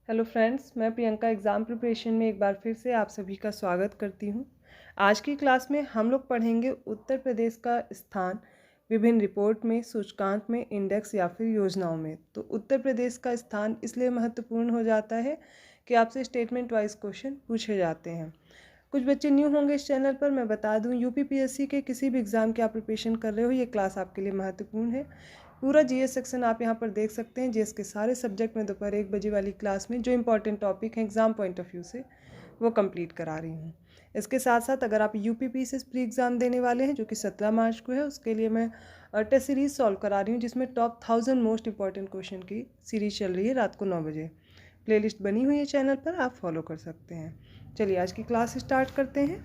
Hello friends, मैं Priyanka exam preparation में एक बार फिर से आप सभी का स्वागत करती हूँ। आज की क्लास में हम लोग पढ़ेंगे उत्तर प्रदेश का स्थान विभिन्न रिपोर्ट में, सूचकांक में, इंडेक्स या फिर योजनाओं में। तो उत्तर प्रदेश का स्थान इसलिए महत्वपूर्ण हो जाता है कि आपसे स्टेटमेंट वाइज क्वेश्चन पूछे जाते हैं। कुछ बच्चे न्यू होंगे इस चैनल पर, मैं बता दूं यूपीपीएससी के किसी भी एग्ज़ाम की आप प्रिपरेशन कर रहे हो, ये क्लास आपके लिए महत्वपूर्ण है। पूरा जीएस सेक्शन आप यहाँ पर देख सकते हैं। जीएस के सारे सब्जेक्ट में दोपहर 1 बजे वाली क्लास में जो इंपॉर्टेंट टॉपिक हैं एग्ज़ाम पॉइंट ऑफ व्यू से वो कंप्लीट करा रही हूँ। इसके साथ साथ अगर आप यूपीपीएससी प्री एग्ज़ाम देने वाले हैं जो कि 17 मार्च को है, उसके लिए मैं टेस्ट सीरीज़ सॉल्व करा रही हूँ जिसमें टॉप 1000 मोस्ट इंपॉर्टेंट क्वेश्चन की सीरीज़ चल रही है रात को 9 बजे। प्लेलिस्ट बनी हुई है चैनल पर, आप फॉलो कर सकते हैं। चलिए आज की क्लास स्टार्ट करते हैं।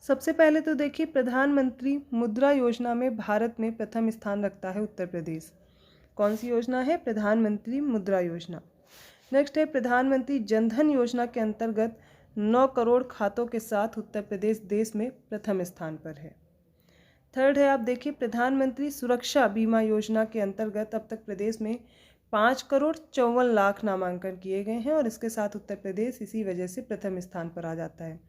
सबसे पहले तो देखिए, प्रधानमंत्री मुद्रा योजना में भारत में प्रथम स्थान रखता है उत्तर प्रदेश। कौन सी योजना है? प्रधानमंत्री मुद्रा योजना। नेक्स्ट है प्रधानमंत्री जनधन योजना के अंतर्गत 9 करोड़ खातों के साथ उत्तर प्रदेश देश में प्रथम स्थान पर है। थर्ड है, आप देखिए, प्रधानमंत्री सुरक्षा बीमा योजना के अंतर्गत अब तक प्रदेश में 5 करोड़ 54 लाख नामांकन किए गए हैं और इसके साथ उत्तर प्रदेश इसी वजह से प्रथम स्थान पर आ जाता है।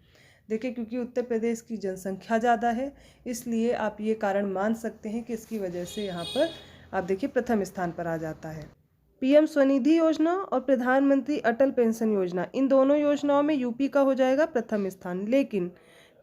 देखिए, क्योंकि उत्तर प्रदेश की जनसंख्या ज़्यादा है इसलिए आप ये कारण मान सकते हैं कि इसकी वजह से यहाँ पर आप देखिए प्रथम स्थान पर आ जाता है। पीएम स्वनिधि योजना और प्रधानमंत्री अटल पेंशन योजना, इन दोनों योजनाओं में यूपी का हो जाएगा प्रथम स्थान। लेकिन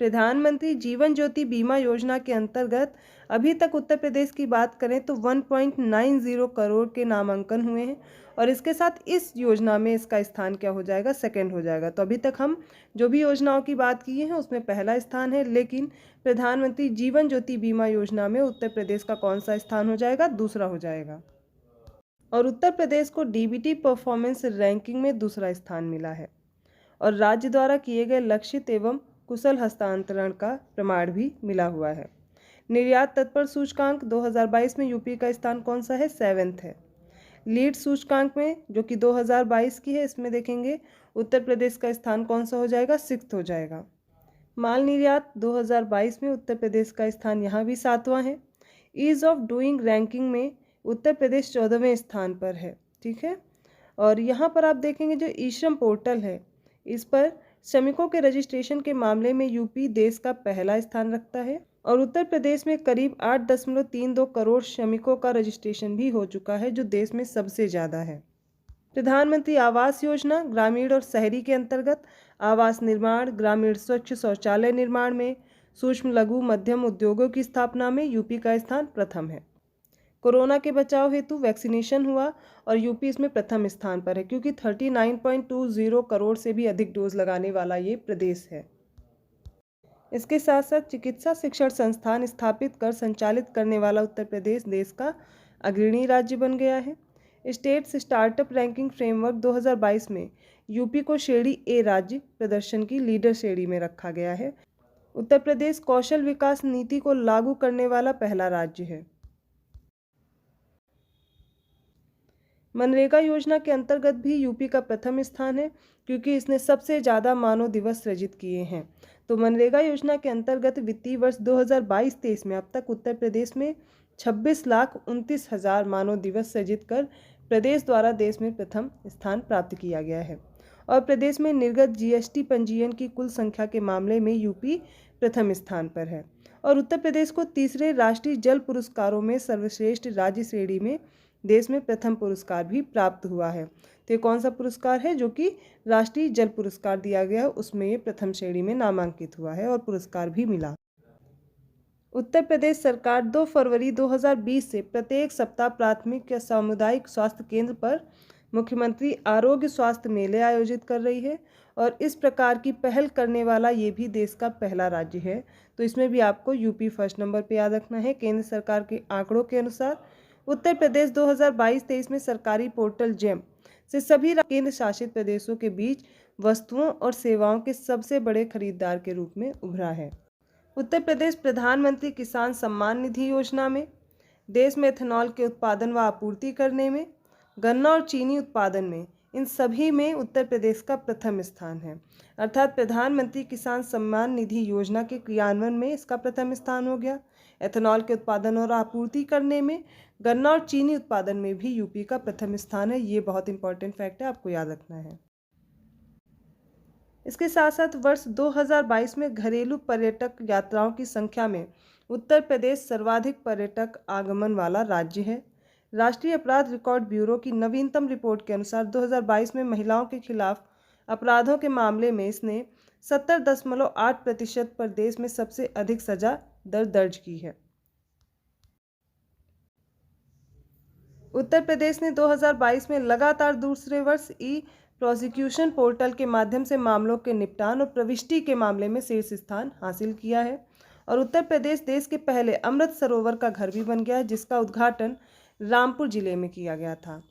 प्रधानमंत्री जीवन ज्योति बीमा योजना के अंतर्गत अभी तक उत्तर प्रदेश की बात करें तो 1.90 करोड़ के नामांकन हुए हैं और इसके साथ इस योजना में इसका स्थान क्या हो जाएगा? सेकंड हो जाएगा। तो अभी तक हम जो भी योजनाओं की बात की है उसमें पहला स्थान है, लेकिन प्रधानमंत्री जीवन ज्योति बीमा योजना में उत्तर प्रदेश का कौन सा स्थान हो जाएगा? दूसरा हो जाएगा। और उत्तर प्रदेश को डीबीटी परफॉर्मेंस रैंकिंग में दूसरा स्थान मिला है और राज्य द्वारा किए गए लक्षित एवं कुशल हस्तांतरण का प्रमाण भी मिला हुआ है। निर्यात तत्पर सूचकांक 2022 में यूपी का स्थान कौन सा है? 7th है। लीड सूचकांक में जो कि 2022 की है, इसमें देखेंगे उत्तर प्रदेश का स्थान कौन सा हो जाएगा? 6th हो जाएगा। माल निर्यात 2022 में उत्तर प्रदेश का स्थान यहाँ भी 7वां है। ईज ऑफ डूइंग रैंकिंग में उत्तर प्रदेश 14वें स्थान पर है। ठीक है, और यहाँ पर आप देखेंगे जो ई श्रम पोर्टल है, इस पर श्रमिकों के रजिस्ट्रेशन के मामले में यूपी देश का पहला स्थान रखता है और उत्तर प्रदेश में करीब 8.32 करोड़ श्रमिकों का रजिस्ट्रेशन भी हो चुका है जो देश में सबसे ज़्यादा है। प्रधानमंत्री आवास योजना ग्रामीण और शहरी के अंतर्गत आवास निर्माण, ग्रामीण स्वच्छ शौचालय निर्माण में, सूक्ष्म लघु मध्यम उद्योगों की स्थापना में यूपी का स्थान प्रथम है। कोरोना के बचाव हेतु वैक्सीनेशन हुआ और यूपी इसमें प्रथम स्थान पर है क्योंकि 39.20 करोड़ से भी अधिक डोज लगाने वाला ये प्रदेश है। इसके साथ साथ चिकित्सा शिक्षण संस्थान स्थापित कर संचालित करने वाला उत्तर प्रदेश देश का अग्रणी राज्य बन गया है। स्टेट्स स्टार्टअप रैंकिंग फ्रेमवर्क 2022 में यूपी को श्रेणी ए राज्य प्रदर्शन की लीडर श्रेणी में रखा गया है। उत्तर प्रदेश कौशल विकास नीति को लागू करने वाला पहला राज्य है। मनरेगा योजना के अंतर्गत भी यूपी का प्रथम स्थान है क्योंकि इसने सबसे ज़्यादा मानव दिवस सृजित किए हैं। तो मनरेगा योजना के अंतर्गत वित्तीय वर्ष 2022-23 में अब तक उत्तर प्रदेश में 26,29,000 मानव दिवस सृजित कर प्रदेश द्वारा देश में प्रथम स्थान प्राप्त किया गया है और प्रदेश में निर्गत जीएसटी पंजीयन की कुल संख्या के मामले में यूपी प्रथम स्थान पर है और उत्तर प्रदेश को तीसरे राष्ट्रीय जल पुरस्कारों में सर्वश्रेष्ठ राज्य श्रेणी में देश में प्रथम पुरस्कार भी प्राप्त हुआ है। तो ये कौन सा पुरस्कार है? जो कि राष्ट्रीय जल पुरस्कार दिया गया है, उसमें ये प्रथम श्रेणी में नामांकित हुआ है और पुरस्कार भी मिला। उत्तर प्रदेश सरकार 2 फरवरी 2020 से प्रत्येक सप्ताह प्राथमिक या सामुदायिक स्वास्थ्य केंद्र पर मुख्यमंत्री आरोग्य स्वास्थ्य मेले आयोजित कर रही है और इस प्रकार की पहल करने वाला ये भी देश का पहला राज्य है। तो इसमें भी आपको यूपी फर्स्ट नंबर पर याद रखना है। केंद्र सरकार के आंकड़ों के अनुसार उत्तर प्रदेश 2022-23 में सरकारी पोर्टल जेम से सभी केंद्र शासित प्रदेशों के बीच वस्तुओं और सेवाओं के सबसे बड़े खरीदार के रूप में उभरा है। उत्तर प्रदेश प्रधानमंत्री किसान सम्मान निधि योजना में, देश में एथेनॉल के उत्पादन व आपूर्ति करने में, गन्ना और चीनी उत्पादन में, इन सभी में उत्तर प्रदेश का प्रथम स्थान है। अर्थात प्रधानमंत्री किसान सम्मान निधि योजना के क्रियान्वयन में इसका प्रथम स्थान हो गया। एथेनॉल के उत्पादन और आपूर्ति करने में, गन्ना और चीनी उत्पादन में भी यूपी का प्रथम स्थान है। ये बहुत इंपॉर्टेंट फैक्ट है, आपको याद रखना है। इसके साथ साथ वर्ष 2022 में घरेलू पर्यटक यात्राओं की संख्या में उत्तर प्रदेश सर्वाधिक पर्यटक आगमन वाला राज्य है। राष्ट्रीय अपराध रिकॉर्ड ब्यूरो की नवीनतम रिपोर्ट के अनुसार 2022 में महिलाओं के खिलाफ अपराधों के मामले में इसने 70.8% पर देश में सबसे अधिक सजा दर दर्ज की है। उत्तर प्रदेश ने 2022 में लगातार दूसरे वर्ष ई प्रोसिक्यूशन पोर्टल के माध्यम से मामलों के निपटान और प्रविष्टि के मामले में शीर्ष स्थान हासिल किया है और उत्तर प्रदेश देश के पहले अमृत सरोवर का घर भी बन गया है, जिसका उद्घाटन रामपुर जिले में किया गया था।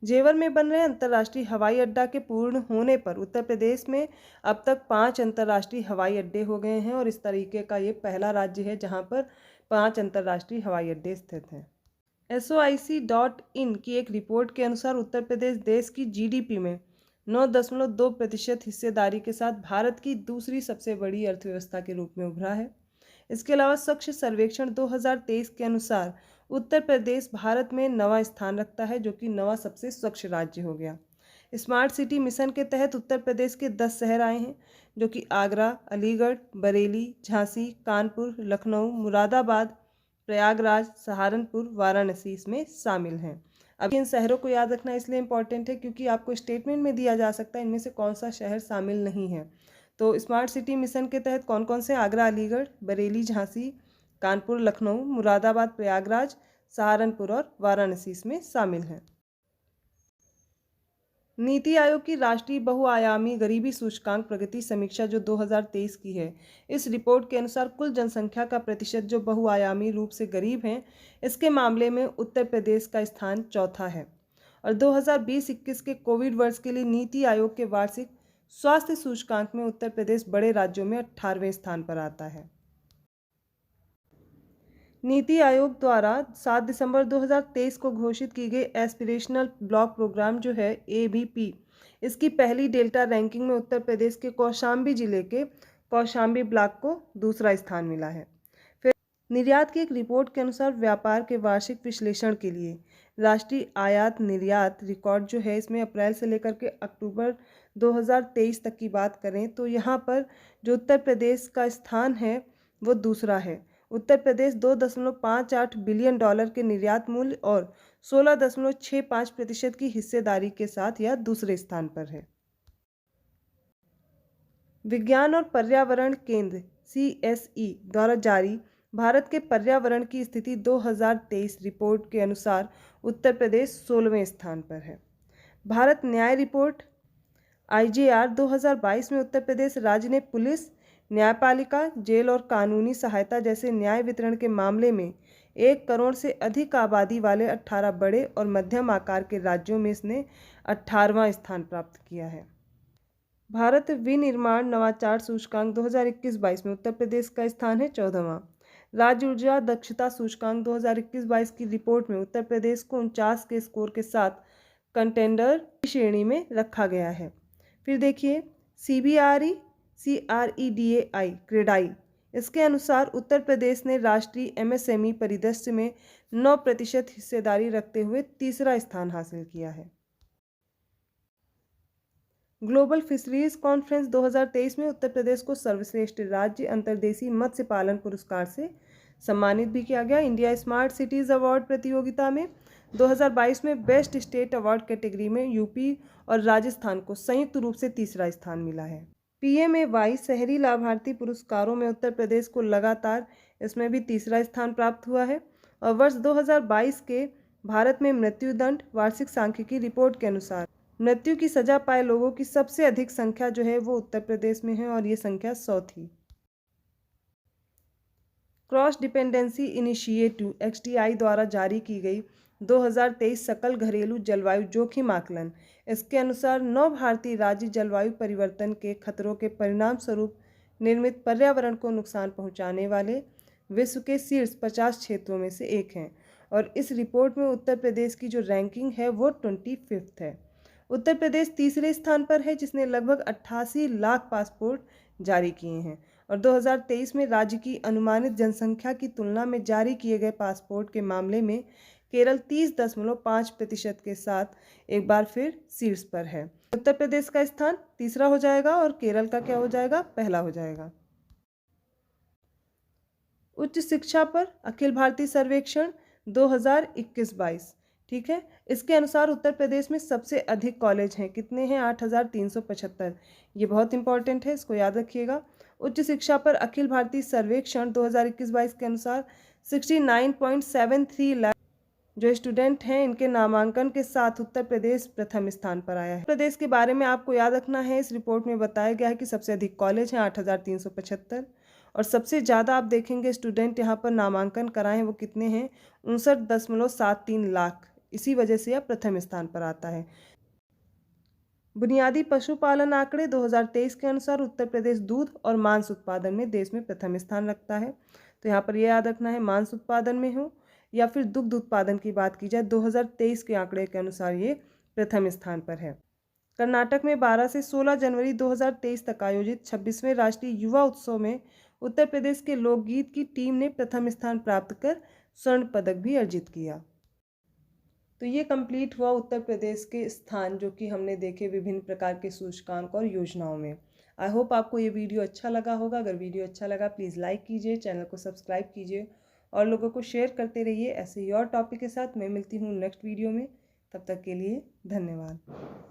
जेवर में बन रहे अंतर्राष्ट्रीय हवाई अड्डा के पूर्ण होने पर उत्तर प्रदेश में अब तक 5 अंतर्राष्ट्रीय हवाई अड्डे हो गए हैं और इस तरीके का ये पहला राज्य है जहां पर 5 अंतर्राष्ट्रीय हवाई अड्डे स्थित हैं। SOIC.in की एक रिपोर्ट के अनुसार उत्तर प्रदेश देश की GDP में 9.2% हिस्सेदारी के साथ भारत की दूसरी सबसे बड़ी अर्थव्यवस्था के रूप में उभरा है। इसके अलावा स्वच्छ सर्वेक्षण 2023 के अनुसार उत्तर प्रदेश भारत में 9वां स्थान रखता है, जो कि 9वां सबसे स्वच्छ राज्य हो गया। स्मार्ट सिटी मिशन के तहत उत्तर प्रदेश के 10 शहर आए हैं, जो कि आगरा, अलीगढ़, बरेली, झांसी, कानपुर, लखनऊ, मुरादाबाद, प्रयागराज, सहारनपुर, वाराणसी इसमें शामिल हैं। अब इन शहरों को याद रखना इसलिए इम्पॉर्टेंट है क्योंकि आपको स्टेटमेंट में दिया जा सकता है इनमें से कौन सा शहर शामिल नहीं है। तो स्मार्ट सिटी मिशन के तहत कौन कौन से आगरा, अलीगढ़, बरेली, झांसी, कानपुर, लखनऊ, मुरादाबाद, प्रयागराज, सहारनपुर और वाराणसी इसमें शामिल हैं। नीति आयोग की राष्ट्रीय बहुआयामी गरीबी सूचकांक प्रगति समीक्षा जो 2023 की है, इस रिपोर्ट के अनुसार कुल जनसंख्या का प्रतिशत जो बहुआयामी रूप से गरीब हैं, इसके मामले में उत्तर प्रदेश का स्थान चौथा है और 2020-21 के कोविड वर्ष के लिए नीति आयोग के वार्षिक स्वास्थ्य सूचकांक में उत्तर प्रदेश बड़े राज्यों में 18वें स्थान पर आता है। नीति आयोग द्वारा 7 दिसंबर 2023 को घोषित की गई एस्पिरेशनल ब्लॉक प्रोग्राम जो है ABP, इसकी पहली डेल्टा रैंकिंग में उत्तर प्रदेश के कौशाम्बी जिले के कौशाम्बी ब्लॉक को दूसरा स्थान मिला है। फिर निर्यात की एक रिपोर्ट के अनुसार व्यापार के वार्षिक विश्लेषण के लिए राष्ट्रीय आयात निर्यात रिकॉर्ड जो है, इसमें अप्रैल से लेकर के अक्टूबर 2023 तक की बात करें तो यहाँ पर जो उत्तर प्रदेश का स्थान है वो दूसरा है। उत्तर प्रदेश $2.58 बिलियन के निर्यात मूल्य और 16.65% की हिस्सेदारी के साथ यह दूसरे स्थान पर है। विज्ञान और पर्यावरण केंद्र CSE द्वारा जारी भारत के पर्यावरण की स्थिति 2023 रिपोर्ट के अनुसार उत्तर प्रदेश 16वें स्थान पर है। भारत न्याय रिपोर्ट IJR 2022 में उत्तर प्रदेश राज्य ने पुलिस, न्यायपालिका, जेल और कानूनी सहायता जैसे न्याय वितरण के मामले में 1 करोड़ से अधिक आबादी वाले 18 बड़े और मध्यम आकार के राज्यों में इसने 18वां स्थान प्राप्त किया है। भारत विनिर्माण नवाचार सूचकांक 2021-22 में उत्तर प्रदेश का स्थान है 14वां। राज्य ऊर्जा दक्षता सूचकांक 2021-22 की रिपोर्ट में उत्तर प्रदेश को 49 के स्कोर के साथ कंटेंडर की श्रेणी में रखा गया है। फिर देखिए CREDAI क्रेडाई, इसके अनुसार उत्तर प्रदेश ने राष्ट्रीय MSME परिदृश्य में 9% हिस्सेदारी रखते हुए तीसरा स्थान हासिल किया है। ग्लोबल फिशरीज कॉन्फ्रेंस 2023 में उत्तर प्रदेश को सर्वश्रेष्ठ राज्य अंतर्देशीय मत्स्य पालन पुरस्कार से सम्मानित भी किया गया। इंडिया स्मार्ट सिटीज़ अवार्ड प्रतियोगिता में 2022 में बेस्ट स्टेट अवार्ड कैटेगरी में यूपी और राजस्थान को संयुक्त रूप से तीसरा स्थान मिला है। PMAY शहरी लाभार्थी पुरस्कारों में उत्तर प्रदेश को लगातार इसमें भी तीसरा स्थान प्राप्त हुआ है और वर्ष 2022 के भारत में मृत्युदंड वार्षिक सांख्यिकी रिपोर्ट के अनुसार मृत्यु की सजा पाए लोगों की सबसे अधिक संख्या जो है वो उत्तर प्रदेश में है और ये संख्या 100 थी। क्रॉस डिपेंडेंसी इनिशिएटिव XDI द्वारा जारी की गई 2023 सकल घरेलू जलवायु जोखिम आकलन, इसके अनुसार 9 भारतीय राज्य जलवायु परिवर्तन के खतरों के परिणाम स्वरूप निर्मित पर्यावरण को नुकसान पहुंचाने वाले विश्व के शीर्ष 50 क्षेत्रों में से एक हैं और इस रिपोर्ट में उत्तर प्रदेश की जो रैंकिंग है वो 25th है। उत्तर प्रदेश तीसरे स्थान पर है जिसने लगभग 88 लाख पासपोर्ट जारी किए हैं और 2023 में राज्य की अनुमानित जनसंख्या की तुलना में जारी किए गए पासपोर्ट के मामले में केरल 30.5% के साथ एक बार फिर शीर्ष पर है। उत्तर प्रदेश का स्थान तीसरा हो जाएगा और केरल का क्या हो जाएगा, पहला हो जाएगा। उच्च शिक्षा पर अखिल भारतीय सर्वेक्षण 2021-22, ठीक है। इसके अनुसार उत्तर प्रदेश में सबसे अधिक कॉलेज हैं, कितने हैं, 8,375। ये बहुत इंपॉर्टेंट है, इसको याद रखिएगा। उच्च शिक्षा पर अखिल भारतीय सर्वेक्षण 2021-22 के अनुसार 69.73 लाख जो स्टूडेंट हैं, इनके नामांकन के साथ उत्तर प्रदेश प्रथम स्थान पर आया है। प्रदेश के बारे में आपको याद रखना है, इस रिपोर्ट में बताया गया है कि सबसे अधिक कॉलेज हैं 8,375 और सबसे ज़्यादा आप देखेंगे स्टूडेंट यहाँ पर नामांकन कराए हैं, वो कितने हैं, 59.73 लाख। इसी वजह से यह प्रथम स्थान पर आता है। बुनियादी पशुपालन आंकड़े 2023 के अनुसार उत्तर प्रदेश दूध और मांस उत्पादन में देश में प्रथम स्थान रखता है। तो यहाँ पर यह याद रखना है, मांस उत्पादन में हो या फिर दुग्ध उत्पादन की बात की जाए, 2023 के आंकड़े के अनुसार ये प्रथम स्थान पर है। कर्नाटक में 12 से 16 जनवरी 2023 तक आयोजित 26वें राष्ट्रीय युवा उत्सव में उत्तर प्रदेश के लोकगीत की टीम ने प्रथम स्थान प्राप्त कर स्वर्ण पदक भी अर्जित किया। तो ये कंप्लीट हुआ उत्तर प्रदेश के स्थान, जो कि हमने देखे विभिन्न प्रकार के सूचकांक और योजनाओं में। आई होप आपको ये वीडियो अच्छा लगा होगा। अगर वीडियो अच्छा लगा प्लीज़ लाइक कीजिए, चैनल को सब्सक्राइब कीजिए और लोगों को शेयर करते रहिए ऐसे ही और टॉपिक के साथ। मैं मिलती हूँ नेक्स्ट वीडियो में, तब तक के लिए धन्यवाद।